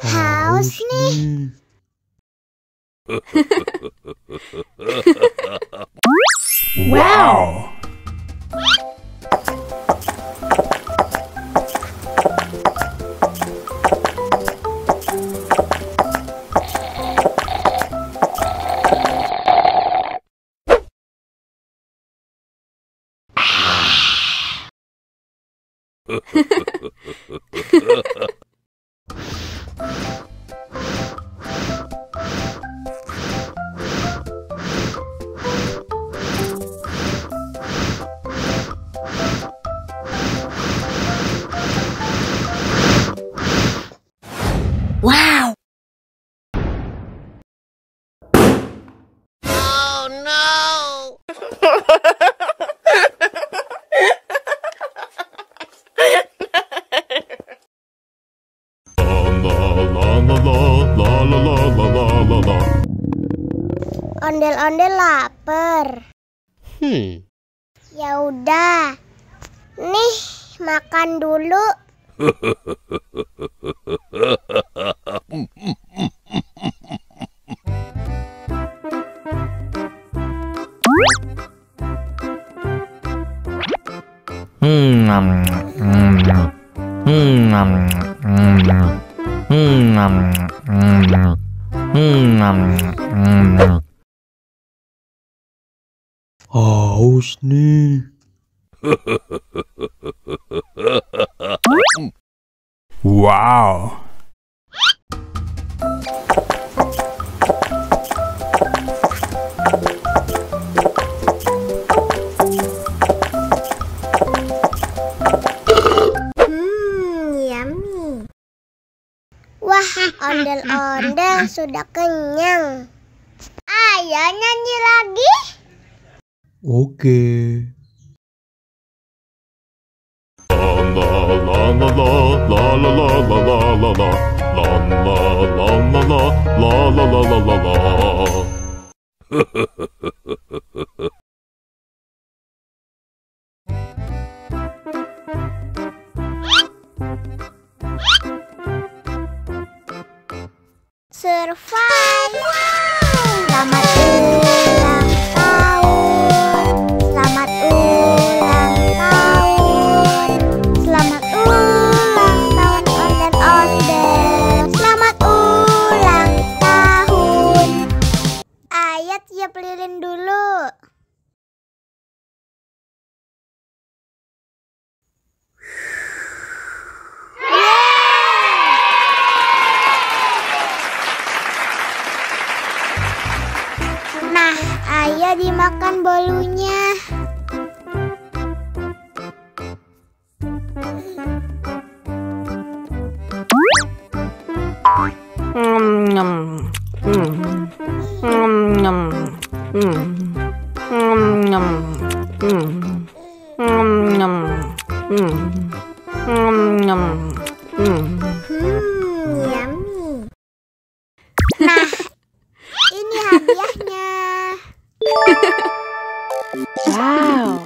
Haus nih. Wow. Wow. Ondel-ondel lapar. Ya udah. Nih, makan dulu. Haus nih. Wow. Yummy. Wah, ondel-ondel sudah kenyang. Ayo nyanyi lagi. Oke. Survive. Selamat ulang tahun. Selamat ulang tahun. Selamat ulang tahun ondel-ondel. Selamat ulang tahun. Ayo tiup lilin dulu. Nah, ayo dimakan bolunya. Yummy. Nah, ini hadiahnya. Wow.